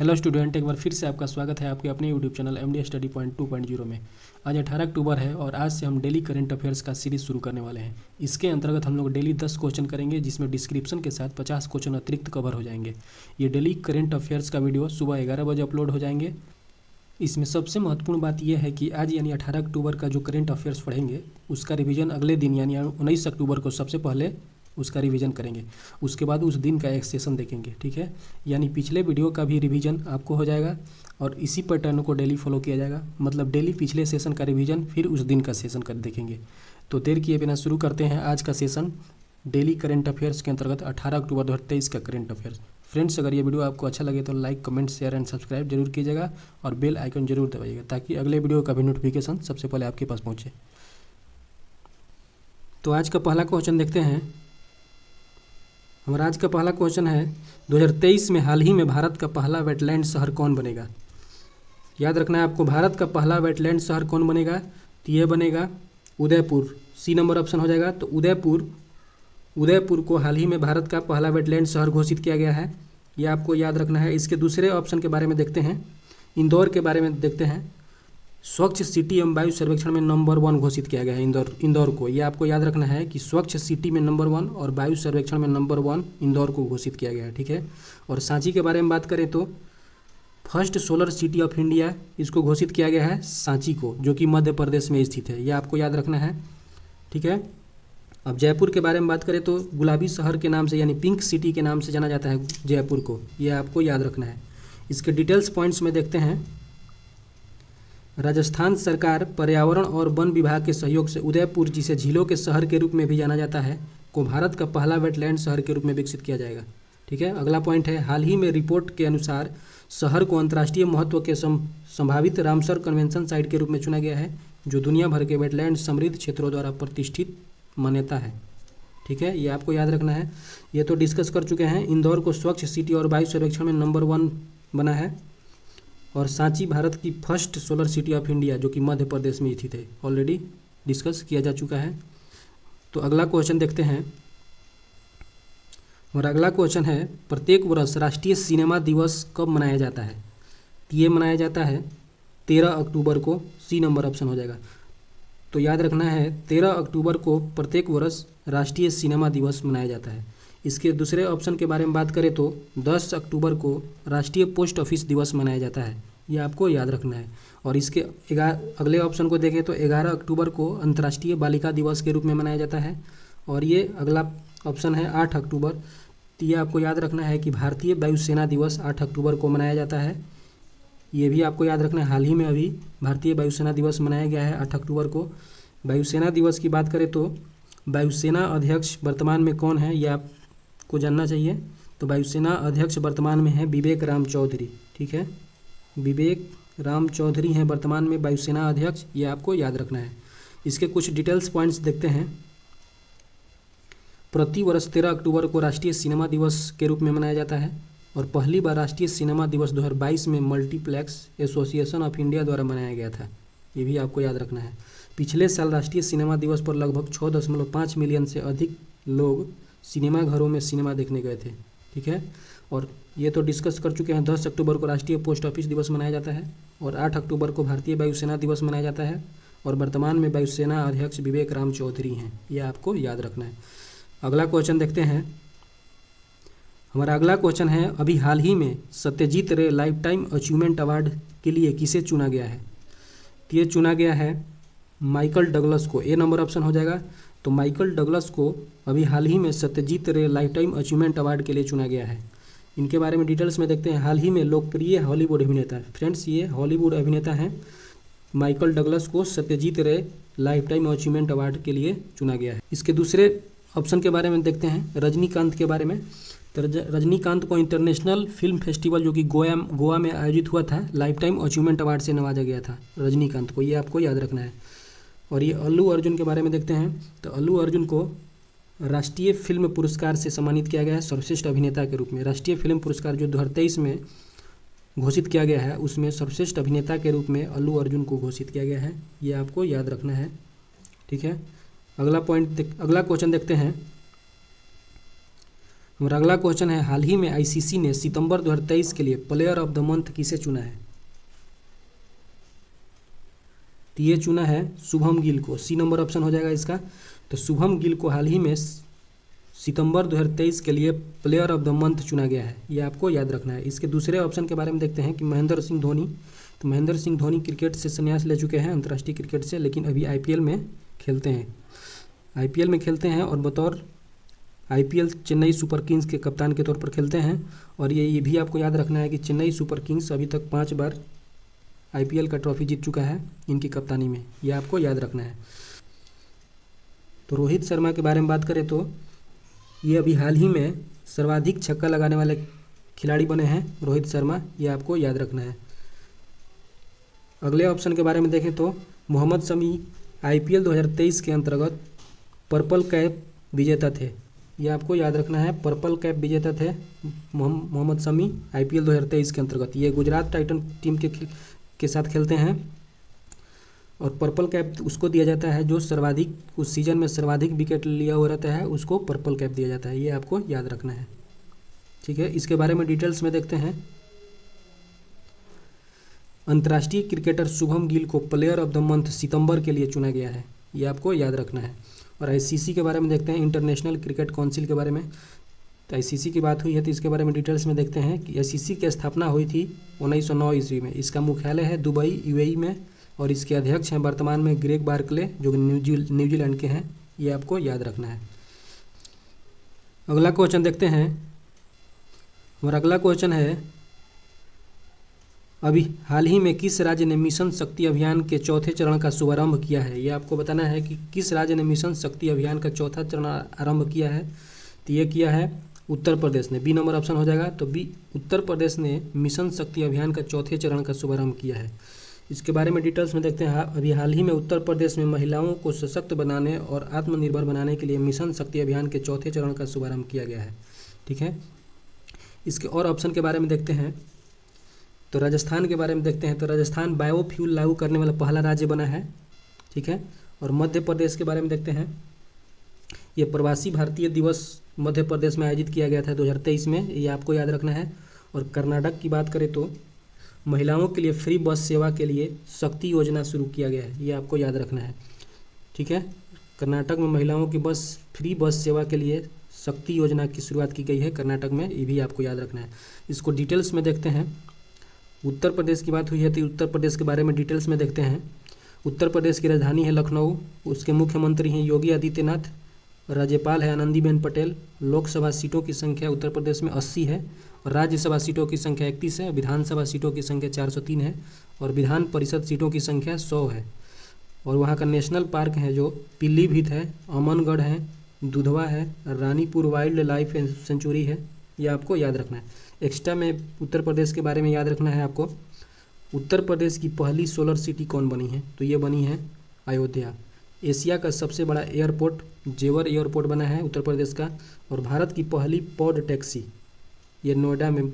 Hello student, एक बार फिर से आपका स्वागत है आपके अपने YouTube channel MD study point 2.0 में। आज 18 अक्टूबर है और आज से हम डेली करंट अफेयर्स का सीरीज़ शुरू करने वाले हैं। इसके अंतर्गत हम लोग डेली 10 क्वेश्चन करेंगे, जिसमें डिस्क्रिप्शन के साथ 50 क्वेश्चन अतिरिक्त कवर हो जाएंगे। ये डेली करंट अफेयर्स का वीडियो सुबह 11 बजे अपलोड हो जाएंगे। इसमें सबसे महत्वपूर्ण बात यह है कि आज यानी 18 अक्टूबर का जो करंट अफेयर्स पढ़ेंगे उसका रिवीजन अगले दिन यानी 19 अक्टूबर को सबसे पहले उसका रिवीजन करेंगे। उसके बाद उस दिन का एक सेशन देखेंगे, ठीक है। यानी पिछले वीडियो का भी रिवीजन आपको हो जाएगा और इसी पैटर्न को डेली फॉलो किया जाएगा। मतलब डेली पिछले सेशन का रिवीजन, फिर उस दिन का सेशन कर देखेंगे। तो देर किए बिना शुरू करते हैं आज का सेशन डेली करंट अफेयर्स के अंतर्गत 18 अक्टूबर 2023 का करंट अफेयर्स। फ्रेंड्स, अगर ये वीडियो आपको अच्छा लगे तो like, comment, share and subscribe जरूर कीजिएगा और बेल आइकन जरूर दबाइएगा ताकि अगले वीडियो का भी नोटिफिकेशन सबसे पहले आपके पास पहुँचे। तो आज का पहला क्वेश्चन देखते हैं। हमारा आज का पहला क्वेश्चन है 2023 में हाल ही में भारत का पहला वेटलैंड शहर कौन बनेगा। याद रखना है आपको, भारत का पहला वेटलैंड शहर कौन बनेगा। तो ये बनेगा उदयपुर। सी नंबर ऑप्शन हो जाएगा। तो उदयपुर को हाल ही में भारत का पहला वेटलैंड शहर घोषित किया गया है। ये आपको याद रखना है। इसके दूसरे ऑप्शन के बारे में देखते हैं, इंदौर के बारे में देखते हैं। स्वच्छ सिटी एवं वायु सर्वेक्षण में नंबर 1 घोषित किया गया है इंदौर को। ये आपको याद रखना है कि स्वच्छ सिटी में नंबर 1 और वायु सर्वेक्षण में नंबर 1 इंदौर को घोषित किया गया है, ठीक है। और सांची के बारे में बात करें तो first solar city of India इसको घोषित किया गया है सांची को, जो कि मध्य प्रदेश में स्थित है। यह आपको याद रखना है, ठीक है। अब जयपुर के बारे में बात करें तो गुलाबी शहर के नाम से यानी पिंक सिटी के नाम से जाना जाता है जयपुर को। यह आपको याद रखना है। इसके डिटेल्स पॉइंट्स में देखते हैं। राजस्थान सरकार पर्यावरण और वन विभाग के सहयोग से उदयपुर, जिसे झीलों के शहर के रूप में भी जाना जाता है, को भारत का पहला वेटलैंड शहर के रूप में विकसित किया जाएगा, ठीक है। अगला पॉइंट है, हाल ही में रिपोर्ट के अनुसार शहर को अंतर्राष्ट्रीय महत्व के संभावित रामसर कन्वेंशन साइट के रूप में चुना गया है, जो दुनिया भर के वेटलैंड समृद्ध क्षेत्रों द्वारा प्रतिष्ठित मान्यता है, ठीक है। ये आपको याद रखना है। ये तो डिस्कस कर चुके हैं। इंदौर को स्वच्छ सिटी और वायु सर्वेक्षण में नंबर 1 बना है और सांची भारत की first solar city of India, जो कि मध्य प्रदेश में स्थित है, ऑलरेडी डिस्कस किया जा चुका है। तो अगला क्वेश्चन देखते हैं। और अगला क्वेश्चन है, प्रत्येक वर्ष राष्ट्रीय सिनेमा दिवस कब मनाया जाता है। ये मनाया जाता है 13 अक्टूबर को। सी नंबर ऑप्शन हो जाएगा। तो याद रखना है 13 अक्टूबर को प्रत्येक वर्ष राष्ट्रीय सिनेमा दिवस मनाया जाता है। इसके दूसरे ऑप्शन के बारे में बात करें तो 10 अक्टूबर को राष्ट्रीय पोस्ट ऑफिस दिवस मनाया जाता है। ये आपको याद रखना है। और इसके अगले ऑप्शन को देखें तो 11 अक्टूबर को अंतर्राष्ट्रीय बालिका दिवस के रूप में मनाया जाता है। और ये अगला ऑप्शन है 8 अक्टूबर। तो ये आपको याद रखना है कि भारतीय वायुसेना दिवस 8 अक्टूबर को मनाया जाता है। ये भी आपको याद रखना है। हाल ही में अभी भारतीय वायुसेना दिवस मनाया गया है 8 अक्टूबर को। वायुसेना दिवस की बात करें तो वायुसेना अध्यक्ष वर्तमान में कौन है, ये आपको जानना चाहिए। तो वायुसेना अध्यक्ष वर्तमान में है विवेक राम चौधरी, ठीक है। विवेक राम चौधरी हैं वर्तमान में वायुसेना अध्यक्ष। ये आपको याद रखना है। इसके कुछ डिटेल्स पॉइंट्स देखते हैं। प्रति वर्ष 13 अक्टूबर को राष्ट्रीय सिनेमा दिवस के रूप में मनाया जाता है और पहली बार राष्ट्रीय सिनेमा दिवस 2022 में मल्टीप्लेक्स एसोसिएशन ऑफ इंडिया द्वारा मनाया गया था। ये भी आपको याद रखना है। पिछले साल राष्ट्रीय सिनेमा दिवस पर लगभग 6.5 मिलियन से अधिक लोग सिनेमा घरों में सिनेमा देखने गए थे, ठीक है। और ये तो डिस्कस कर चुके हैं। 10 अक्टूबर को राष्ट्रीय पोस्ट ऑफिस दिवस मनाया जाता है और 8 अक्टूबर को भारतीय वायुसेना दिवस मनाया जाता है और वर्तमान में वायुसेना अध्यक्ष विवेक राम चौधरी हैं। ये आपको याद रखना है। अगला क्वेश्चन देखते हैं। हमारा अगला क्वेश्चन है, अभी हाल ही में सत्यजीत रे लाइफ टाइम अचीवमेंट अवार्ड के लिए किसे चुना गया है। तो ये चुना गया है माइकल डगलस को। ए नंबर ऑप्शन हो जाएगा। तो माइकल डगलस को अभी हाल ही में सत्यजीत रे लाइफ टाइम अचीवमेंट अवार्ड के लिए चुना गया है। इनके बारे में डिटेल्स में देखते हैं। हाल ही में लोकप्रिय हॉलीवुड अभिनेता, फ्रेंड्स ये हॉलीवुड अभिनेता हैं, माइकल डगलस को सत्यजीत रे लाइफ टाइम अचीवमेंट अवार्ड के लिए चुना गया है। इसके दूसरे ऑप्शन के बारे में देखते हैं, रजनीकांत के बारे में। तो रजनीकांत को इंटरनेशनल फिल्म फेस्टिवल, जो कि गोवा में आयोजित हुआ था, लाइफ टाइम अचीवमेंट अवार्ड से नवाजा गया था रजनीकांत को। ये आपको याद रखना है। और ये अल्लू अर्जुन के बारे में देखते हैं। तो अल्लू अर्जुन को राष्ट्रीय फिल्म पुरस्कार से सम्मानित किया गया है सर्वश्रेष्ठ अभिनेता के रूप में। राष्ट्रीय फिल्म पुरस्कार जो 2023 में घोषित किया गया है, उसमें सर्वश्रेष्ठ अभिनेता के रूप में अल्लू अर्जुन को घोषित किया गया है। ये आपको याद रखना है, ठीक है। अगला क्वेश्चन देखते हैं। हमारा अगला क्वेश्चन है, हाल ही में आईसीसी ने सितंबर 2023 के लिए प्लेयर ऑफ द मंथ किसे चुना है? तो ये चुना है शुभम गिल को। सी नंबर ऑप्शन हो जाएगा इसका। तो शुभम गिल को हाल ही में सितंबर 2023 के लिए प्लेयर ऑफ द मंथ चुना गया है, ये आपको याद रखना है। इसके दूसरे ऑप्शन के बारे में देखते हैं कि महेंद्र सिंह धोनी। तो महेंद्र सिंह धोनी क्रिकेट से संन्यास ले चुके हैं, अंतर्राष्ट्रीय क्रिकेट से, लेकिन अभी आईपीएल में खेलते हैं। आईपीएल में खेलते हैं और बतौर आईपीएल चेन्नई सुपर किंग्स के कप्तान के तौर पर खेलते हैं। और ये भी आपको याद रखना है कि चेन्नई सुपर किंग्स अभी तक 5 बार आईपीएल का ट्रॉफी जीत चुका है इनकी कप्तानी में, ये आपको याद रखना है। तो रोहित शर्मा के बारे में बात करें तो ये अभी हाल ही में सर्वाधिक छक्का लगाने वाले खिलाड़ी बने हैं रोहित शर्मा, ये आपको याद रखना है। अगले ऑप्शन के बारे में देखें तो मोहम्मद शमी आईपीएल 2023 के अंतर्गत पर्पल कैप विजेता थे, ये आपको याद रखना है। पर्पल कैप विजेता थे मोहम्मद शमी आईपीएल 2023 के अंतर्गत। ये गुजरात टाइटन टीम के साथ खेलते हैं और पर्पल कैप उसको दिया जाता है जो सर्वाधिक उस सीजन में सर्वाधिक विकेट लिया हुआ रहता है, उसको पर्पल कैप दिया जाता है, ये आपको याद रखना है। ठीक है, इसके बारे में डिटेल्स में देखते हैं। अंतर्राष्ट्रीय क्रिकेटर शुभम गिल को प्लेयर ऑफ द मंथ सितंबर के लिए चुना गया है, ये आपको याद रखना है। और आईसीसी के बारे में देखते हैं, इंटरनेशनल क्रिकेट काउंसिल के बारे में। तो आईसीसी की बात हुई है तो इसके बारे में डिटेल्स में देखते हैं कि आईसीसी की स्थापना हुई थी 1909 ईस्वी में। इसका मुख्यालय है दुबई यूएई में और इसके अध्यक्ष हैं वर्तमान में ग्रेग बार्कले जो न्यूजीलैंड के हैं, ये आपको याद रखना है। अगला क्वेश्चन देखते हैं। हमारा अगला क्वेश्चन है, अभी हाल ही में किस राज्य ने मिशन शक्ति अभियान के चौथे चरण का शुभारंभ किया है? ये आपको बताना है कि किस राज्य ने मिशन शक्ति अभियान का चौथा चरण आरंभ किया है। तो ये किया है उत्तर प्रदेश ने। बी नंबर ऑप्शन हो जाएगा। तो बी उत्तर प्रदेश ने मिशन शक्ति अभियान का चौथे चरण का शुभारंभ किया है। इसके बारे में डिटेल्स में देखते हैं। अभी हाल ही में उत्तर प्रदेश में महिलाओं को सशक्त बनाने और आत्मनिर्भर बनाने के लिए मिशन शक्ति अभियान के चौथे चरण का शुभारंभ किया गया है। ठीक है, इसके और ऑप्शन के बारे में देखते हैं। तो राजस्थान के बारे में देखते हैं। तो राजस्थान बायोफ्यूल लागू करने वाला पहला राज्य बना है। ठीक है, और मध्य प्रदेश के बारे में देखते हैं। ये प्रवासी भारतीय दिवस मध्य प्रदेश में आयोजित किया गया था 2023 में, ये आपको याद रखना है। और कर्नाटक की बात करें तो महिलाओं के लिए फ्री बस सेवा के लिए शक्ति योजना शुरू किया गया है, ये आपको याद रखना है। ठीक है, कर्नाटक में महिलाओं की फ्री बस सेवा के लिए शक्ति योजना की शुरुआत की गई है कर्नाटक में, ये भी आपको याद रखना है। इसको डिटेल्स में देखते हैं। उत्तर प्रदेश की बात हुई है तो उत्तर प्रदेश के बारे में डिटेल्स में देखते हैं। उत्तर प्रदेश की राजधानी है लखनऊ, उसके मुख्यमंत्री हैं योगी आदित्यनाथ, राज्यपाल है आनंदीबेन पटेल। लोकसभा सीटों की संख्या उत्तर प्रदेश में 80 है और राज्यसभा सीटों की संख्या 31 है। विधानसभा सीटों की संख्या 403 है और विधान परिषद सीटों की संख्या 100 है। और वहाँ का नेशनल पार्क है जो पीलीभीत है, अमनगढ़ है, दुधवा है, रानीपुर वाइल्ड लाइफ सेंचुरी है, ये आपको याद रखना है। एक्स्ट्रा में उत्तर प्रदेश के बारे में याद रखना है आपको। उत्तर प्रदेश की पहली सोलर सिटी कौन बनी है? तो ये बनी है अयोध्या। एशिया का सबसे बड़ा एयरपोर्ट जेवर एयरपोर्ट बना है उत्तर प्रदेश का। और भारत की पहली पॉड टैक्सी ये नोएडा में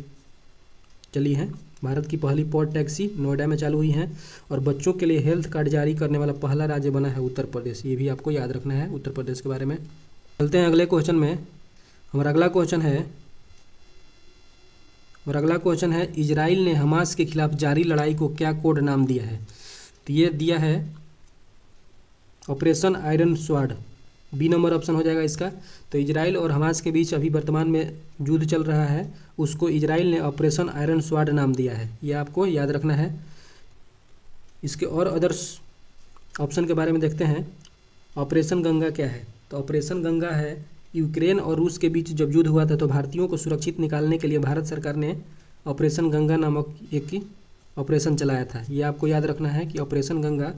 चली है। भारत की पहली पॉड टैक्सी नोएडा में चालू हुई है। और बच्चों के लिए हेल्थ कार्ड जारी करने वाला पहला राज्य बना है उत्तर प्रदेश, ये भी आपको याद रखना है उत्तर प्रदेश के बारे में। चलते हैं अगले क्वेश्चन में। हमारा अगला क्वेश्चन है इजराइल ने हमास के खिलाफ जारी लड़ाई को क्या कोड नाम दिया है? तो ये दिया है operation iron sword. B number option हो जाएगा इसका। तो इजराइल और हमास के बीच अभी वर्तमान में युद्ध चल रहा है, उसको इजराइल ने ऑपरेशन आयरन स्वॉर्ड नाम दिया है, ये आपको याद रखना है। इसके और अदर्स ऑप्शन के बारे में देखते हैं। ऑपरेशन गंगा क्या है? तो ऑपरेशन गंगा है यूक्रेन और रूस के बीच जब युद्ध हुआ था तो भारतीयों को सुरक्षित निकालने के लिए भारत सरकार ने ऑपरेशन गंगा नामक एक ऑपरेशन चलाया था, ये आपको याद रखना है कि ऑपरेशन गंगा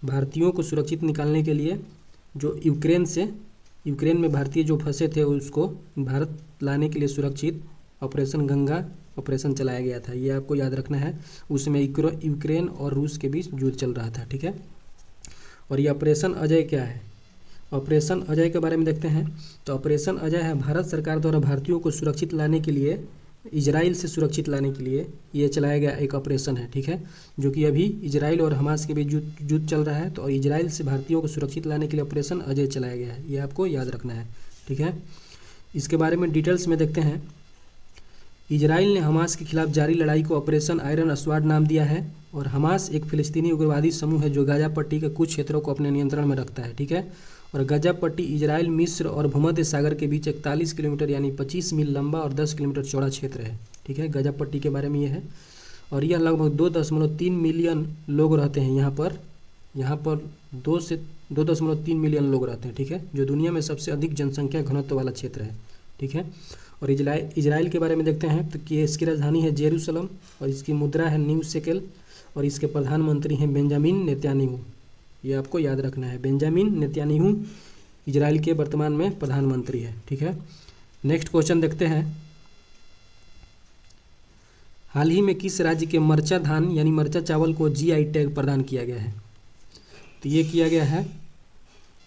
भारतीयों को सुरक्षित निकालने के लिए जो यूक्रेन में भारतीय जो फंसे थे उसको भारत लाने के लिए सुरक्षित ऑपरेशन गंगा ऑपरेशन चलाया गया था, ये आपको याद रखना है। उसमें यूक्रेन और रूस के बीच युद्ध चल रहा था। ठीक है, और ये ऑपरेशन अजय क्या है? ऑपरेशन अजय के बारे में देखते हैं। तो ऑपरेशन अजय है भारत सरकार द्वारा भारतीयों को सुरक्षित लाने के लिए, इजराइल से सुरक्षित लाने के लिए ये चलाया गया एक ऑपरेशन है। ठीक है, जो कि अभी इजराइल और हमास के बीच युद्ध चल रहा है, तो इजराइल से भारतीयों को सुरक्षित लाने के लिए ऑपरेशन अजय चलाया गया है, ये आपको याद रखना है। ठीक है, इसके बारे में डिटेल्स में देखते हैं। इजराइल ने हमास के खिलाफ जारी लड़ाई को ऑपरेशन आयरन स्वॉर्ड नाम दिया है। और हमास एक फिलिस्तीनी उग्रवादी समूह है जो गाजा पट्टी के कुछ क्षेत्रों को अपने नियंत्रण में रखता है, ठीक है। और गाजा पट्टी इजराइल, मिस्र और भूमध्य सागर के बीच 41 किलोमीटर यानी 25 मील लंबा और 10 किलोमीटर चौड़ा क्षेत्र है, ठीक है। गाजा पट्टी के बारे में ये है। और यह लगभग 2.3 मिलियन लोग रहते हैं यहाँ पर 2.3 मिलियन लोग रहते हैं, ठीक है, जो दुनिया में सबसे अधिक जनसंख्या घनत्व वाला क्षेत्र है, ठीक है। और इजराइल के बारे में देखते हैं तो कि इसकी राजधानी है जेरूसलम और इसकी मुद्रा है न्यू शेकेल और इसके प्रधानमंत्री हैं बेंजामिन नेतन्याहू। ये आपको याद रखना है, बेंजामिन नेतन्याहू इजराइल के वर्तमान में प्रधानमंत्री है, ठीक है। नेक्स्ट क्वेश्चन देखते हैं। हाल ही में किस राज्य के मरचा धान यानी मरचा चावल को जीआई टैग प्रदान किया गया है? तो ये किया गया है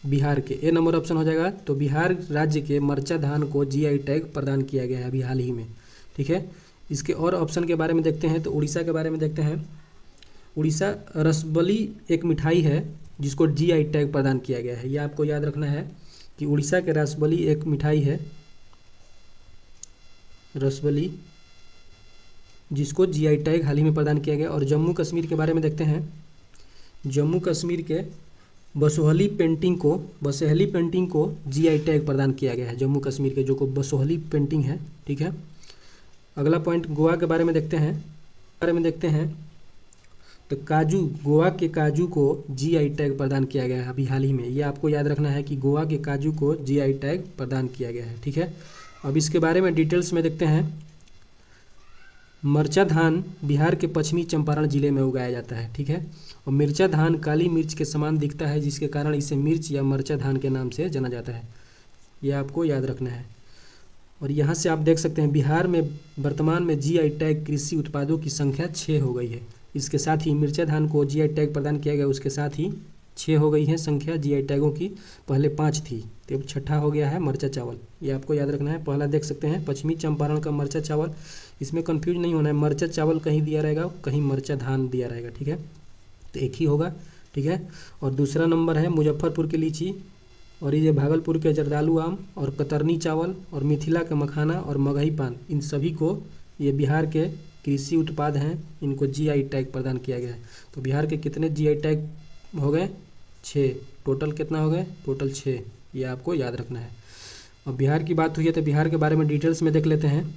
बिहार के। ए नंबर ऑप्शन हो जाएगा। तो बिहार राज्य के मरचा धान को जीआई टैग प्रदान किया गया है अभी हाल ही में, ठीक है। इसके और ऑप्शन के बारे में देखते हैं तो उड़ीसा के बारे में देखते हैं। उड़ीसा रसबली एक मिठाई है जिसको जीआई टैग प्रदान किया गया है। यह आपको याद रखना है कि उड़ीसा के रसबली एक मिठाई है, रसबली, जिसको जीआई टैग हाल ही में प्रदान किया गया। और जम्मू कश्मीर के बारे में देखते हैं। जम्मू कश्मीर के बसोहली पेंटिंग को जीआई टैग प्रदान किया गया है। जम्मू कश्मीर के जो को बसोहली पेंटिंग है, ठीक है। अगला पॉइंट गोवा के बारे में देखते हैं। तो काजू, गोवा के काजू को जीआई टैग प्रदान किया गया है अभी हाल ही में। ये आपको याद रखना है कि गोवा के काजू को जीआई टैग प्रदान किया गया है, ठीक है। अब इसके बारे में डिटेल्स में देखते हैं। मरचा धान बिहार के पश्चिमी चंपारण जिले में उगाया जाता है, ठीक है। और मिर्चा धान काली मिर्च के समान दिखता है जिसके कारण इसे मिर्च या मरचा धान के नाम से जाना जाता है। यह आपको याद रखना है। और यहाँ से आप देख सकते हैं बिहार में वर्तमान में जीआई टैग कृषि उत्पादों की संख्या 6 हो गई है। इसके साथ ही मिर्चा धान को जीआई टैग प्रदान किया गया, उसके साथ ही 6 हो गई है संख्या जीआई टैगों की। पहले 5 थी तो अब 6ठा हो गया है मरचा चावल। ये आपको याद रखना है। पहला देख सकते हैं पश्चिमी चंपारण का मरचा चावल, इसमें कंफ्यूज नहीं होना है। मरचा चावल कहीं दिया रहेगा, कहीं मरचा धान दिया रहेगा, ठीक है, तो एक ही होगा, ठीक है। और दूसरा नंबर है मुजफ्फरपुर की लीची, और ये भागलपुर के जर्दालू आम और कतरनी चावल और मिथिला का मखाना और मगही पान, इन सभी को, ये बिहार के कृषि उत्पाद हैं, इनको जीआई टैग प्रदान किया गया है। तो बिहार के कितने जीआई टैग हो गए? 6। टोटल कितना हो गए? टोटल 6। ये आपको याद रखना है। और बिहार की बात हुई है तो बिहार के बारे में डिटेल्स में देख लेते हैं।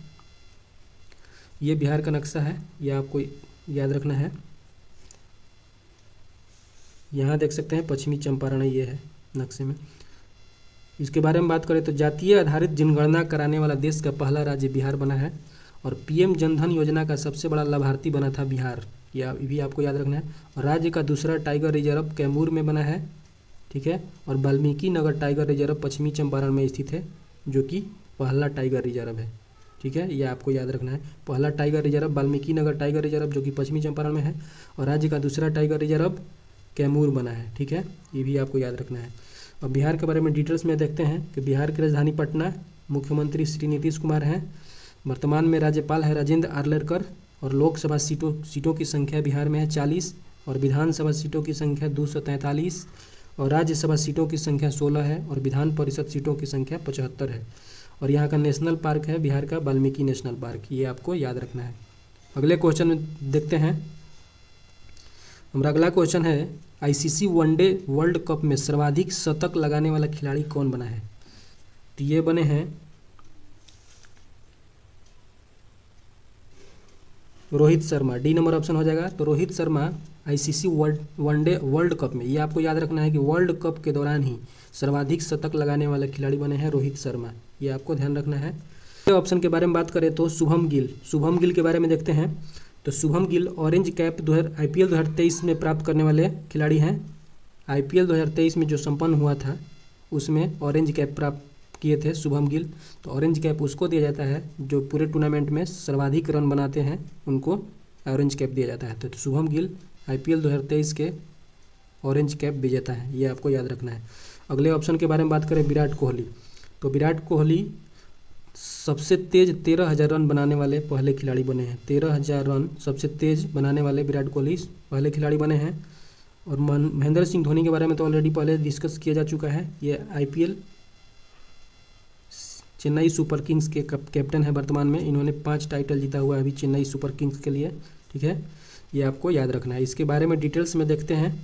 ये बिहार का नक्शा है, ये आपको याद रखना है। यहाँ देख सकते हैं पश्चिमी चंपारण, ये है नक्शे में। इसके बारे में बात करें तो जातीय आधारित जनगणना कराने वाला देश का पहला राज्य बिहार बना है। और पीएम जनधन योजना का सबसे बड़ा लाभार्थी बना था बिहार, यह भी आपको याद रखना है। और राज्य का दूसरा टाइगर रिजर्व कैमूर में बना है, ठीक है। और वाल्मीकि नगर टाइगर रिजर्व पश्चिमी चंपारण में स्थित है, जो कि पहला टाइगर रिजर्व है, ठीक है। यह आपको याद रखना है। पहला tiger reserve Valmiki Nagar tiger reserve जो कि पश्चिमी चंपारण में है, और राज्य का दूसरा टाइगर रिजर्व कैमूर बना है, ठीक है। ये भी आपको याद रखना है। और बिहार के बारे में डिटेल्स में देखते हैं कि बिहार की राजधानी पटना, मुख्यमंत्री श्री नीतीश कुमार हैं, वर्तमान में राज्यपाल है राजेंद्र आर्लेकर। और लोकसभा सीटों की संख्या बिहार में है 40, और विधानसभा सीटों की संख्या 243, और राज्यसभा सीटों की संख्या 16 है, और विधान परिषद सीटों की संख्या 75 है। और यहाँ का नेशनल पार्क है बिहार का वाल्मीकि नेशनल पार्क, ये आपको याद रखना है। अगले क्वेश्चन में देखते हैं। हमारा अगला क्वेश्चन है आईसीसी वनडे वर्ल्ड कप में सर्वाधिक शतक लगाने वाला खिलाड़ी कौन बना है? तो ये बने हैं Rohit Sharma. D number option हो जाएगा। तो Rohit Sharma ICC one day world cup में, ये आपको याद रखना है कि वर्ल्ड कप के दौरान ही सर्वाधिक शतक लगाने वाले खिलाड़ी बने हैं रोहित शर्मा, ये आपको ध्यान रखना है। ऑप्शन के बारे में बात करें तो शुभम गिल के बारे में देखते हैं। तो Shubham Gill orange cap IPL 2023 में प्राप्त करने वाले खिलाड़ी हैं। आईपीएल 2023 में जो संपन्न हुआ था उसमें ऑरेंज कैप प्राप्त किए थे शुभम गिल। तो ऑरेंज कैप उसको दिया जाता है जो पूरे टूर्नामेंट में सर्वाधिक रन बनाते हैं, उनको ऑरेंज कैप दिया जाता है। तो शुभम गिल आईपीएल 2023 के ऑरेंज कैप विजेता है, ये आपको याद रखना है। अगले ऑप्शन के बारे में बात करें विराट कोहली। तो विराट कोहली सबसे तेज 13,000 रन बनाने वाले पहले खिलाड़ी बने हैं। 13,000 रन सबसे तेज बनाने वाले विराट कोहली पहले खिलाड़ी बने हैं। और महेंद्र सिंह धोनी के बारे में तो ऑलरेडी पहले डिस्कस किया जा चुका है। ये आईपीएल चेन्नई सुपर किंग्स के कैप्टन है वर्तमान में। इन्होंने 5 टाइटल जीता हुआ है अभी चेन्नई सुपर किंग्स के लिए, ठीक है, ये आपको याद रखना है। इसके बारे में डिटेल्स में देखते हैं।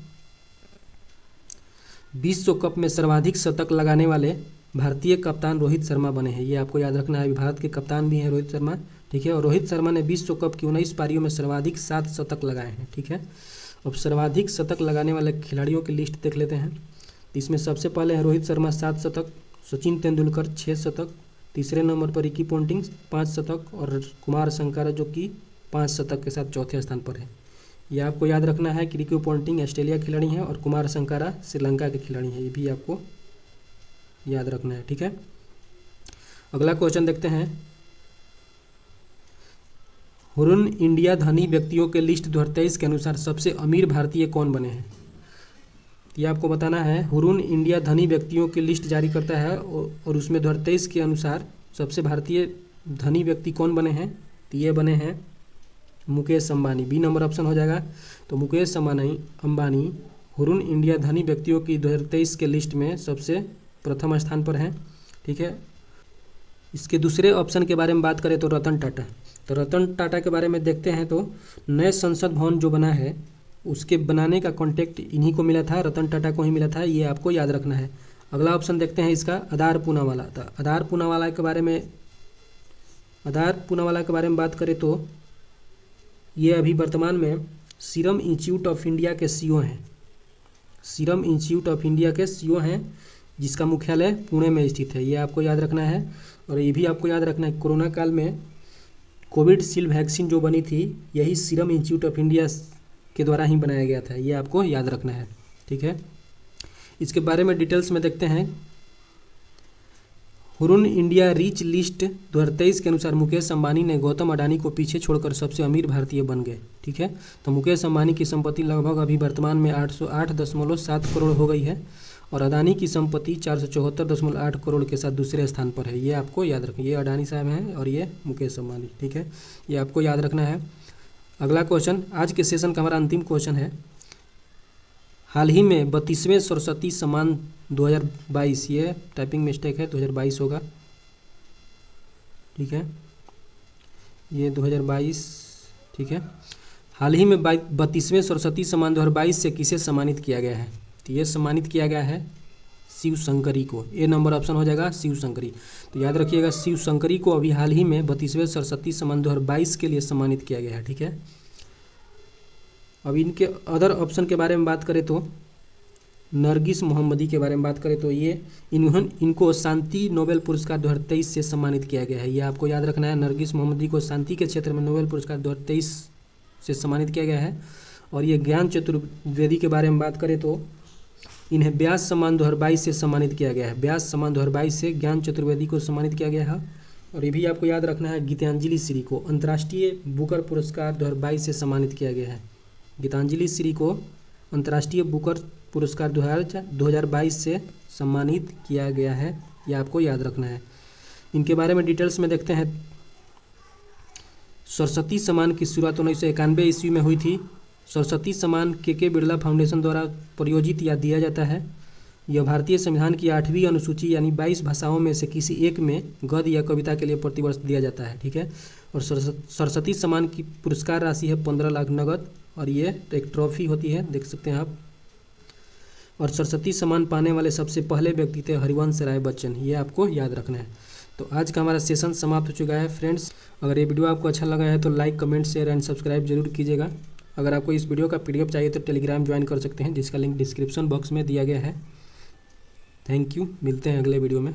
विश्व कप में सर्वाधिक शतक लगाने वाले भारतीय कप्तान रोहित शर्मा बने हैं, ये आपको याद रखना है। भारत के कप्तान भी हैं रोहित शर्मा, ठीक है। और रोहित शर्मा ने विश्व कप की 19 पारियों में सर्वाधिक 7 शतक लगाए हैं, ठीक है। अब सर्वाधिक शतक लगाने वाले खिलाड़ियों की लिस्ट देख लेते हैं। इसमें सबसे पहले है रोहित शर्मा 7 शतक, सचिन तेंदुलकर 6 शतक, तीसरे नंबर पर रिकी पोंटिंग 5 शतक और कुमार संगकारा जो कि 5 शतक के साथ चौथे स्थान पर है। ये आपको याद रखना है कि रिकी पोंटिंग ऑस्ट्रेलिया के खिलाड़ी हैं और कुमार संगकारा श्रीलंका के खिलाड़ी हैं, ये भी आपको याद रखना है, ठीक है। अगला क्वेश्चन देखते हैं। हुरुन इंडिया धनी व्यक्तियों के लिस्ट 2023 के अनुसार सबसे अमीर भारतीय कौन बने हैं, ये आपको बताना है। हुरुन इंडिया धनी व्यक्तियों की लिस्ट जारी करता है और उसमें 2023 के अनुसार सबसे भारतीय धनी व्यक्ति कौन बने हैं, तो ये बने हैं Mukesh Ambani. B number option हो जाएगा। तो मुकेश अंबानी हुरुन इंडिया धनी व्यक्तियों की 2023 के लिस्ट में सबसे प्रथम स्थान पर हैं, ठीक है। इसके दूसरे ऑप्शन के बारे में बात करें तो रतन टाटा। तो रतन टाटा के बारे में देखते हैं तो नए संसद भवन जो बना है उसके बनाने का कॉन्टेक्ट इन्हीं को मिला था, रतन टाटा को ही मिला था, ये आपको याद रखना है। अगला ऑप्शन देखते हैं इसका आधार पूनावाला। तो आधार पूनावाला के बारे में बात करें तो ये अभी वर्तमान में सीरम इंस्टीट्यूट ऑफ इंडिया के सीईओ हैं। सीरम इंस्टीट्यूट ऑफ इंडिया के सीईओ हैं जिसका मुख्यालय पुणे में स्थित है, ये आपको याद रखना है। और ये भी आपको याद रखना है कोरोना काल में कोविडशील्ड वैक्सीन जो बनी थी यही सीरम इंस्टीट्यूट ऑफ इंडिया के द्वारा ही बनाया गया था, ये आपको याद रखना है, ठीक है। इसके बारे में डिटेल्स में देखते हैं। हुरुन इंडिया रिच लिस्ट 2023 के अनुसार मुकेश अंबानी ने गौतम अडानी को पीछे छोड़कर सबसे अमीर भारतीय बन गए, ठीक है। तो मुकेश अंबानी की संपत्ति लगभग अभी वर्तमान में 808.7 करोड़ हो गई है और अडानी की संपत्ति 474.8 करोड़ के साथ दूसरे स्थान पर है, ये आपको याद रखें। ये अडानी साहब हैं और ये मुकेश अंबानी, ठीक है, ये आपको याद रखना है। अगला क्वेश्चन आज के सेशन का हमारा अंतिम क्वेश्चन है। हाल ही में 32वें सरस्वती सम्मान 2022, ये टाइपिंग मिस्टेक है, 2022 होगा, ठीक है, ये 2022, ठीक है। हाल ही में 32वें सरस्वती सम्मान 2022 से किसे सम्मानित किया गया है, तो ये सम्मानित किया गया है शिव शंकरी को। ए नंबर ऑप्शन हो जाएगा शिव शंकरी। तो याद रखिएगा शिव शंकरी को अभी हाल ही में 32वें सरस्वती सम्मान 2022 के लिए सम्मानित किया गया है, ठीक है। अब इनके अदर ऑप्शन के बारे में बात करें तो नरगिस मोहम्मदी के बारे में बात करें तो ये इनको शांति नोबेल पुरस्कार 2023 से सम्मानित किया गया है, ये आपको याद रखना है। नरगिस मोहम्मदी को शांति के क्षेत्र में नोबेल पुरस्कार 2023 से सम्मानित किया गया है। और ये ज्ञान चतुर्वेदी के बारे में बात करें तो इन्हें व्यास सम्मान 2022 से सम्मानित किया गया है। व्यास सम्मान 2022 से ज्ञान चतुर्वेदी को सम्मानित किया गया है। और ये भी आपको याद रखना है गीतांजलि श्री को अंतर्राष्ट्रीय बुकर पुरस्कार 2022 से सम्मानित किया गया है। गीतांजलि श्री को अंतर्राष्ट्रीय बुकर पुरस्कार 2022 से सम्मानित किया गया है, यह आपको याद रखना है। इनके बारे में डिटेल्स में देखते हैं। सरस्वती सम्मान की शुरुआत 1991 ईस्वी में हुई थी। सरस्वती सम्मान के बिरला फाउंडेशन द्वारा प्रायोजित या दिया जाता है। यह भारतीय संविधान की 8वीं अनुसूची यानी 22 भाषाओं में से किसी एक में गद्य या कविता के लिए प्रतिवर्ष दिया जाता है, ठीक है। और सरस्वती सम्मान की पुरस्कार राशि है 15 लाख नगद और ये एक ट्रॉफी होती है, देख सकते हैं आप। और सरस्वती सम्मान पाने वाले सबसे पहले व्यक्ति थे हरिवंश राय बच्चन, ये आपको याद रखना है। तो आज का हमारा सेशन समाप्त हो चुका है फ्रेंड्स। अगर ये वीडियो आपको अच्छा लगा है तो like, comment, share and subscribe जरूर कीजिएगा। अगर आपको इस वीडियो का PDF चाहिए तो टेलीग्राम ज्वाइन कर सकते हैं जिसका लिंक डिस्क्रिप्शन बॉक्स में दिया गया है। थैंक यू, मिलते हैं अगले वीडियो में।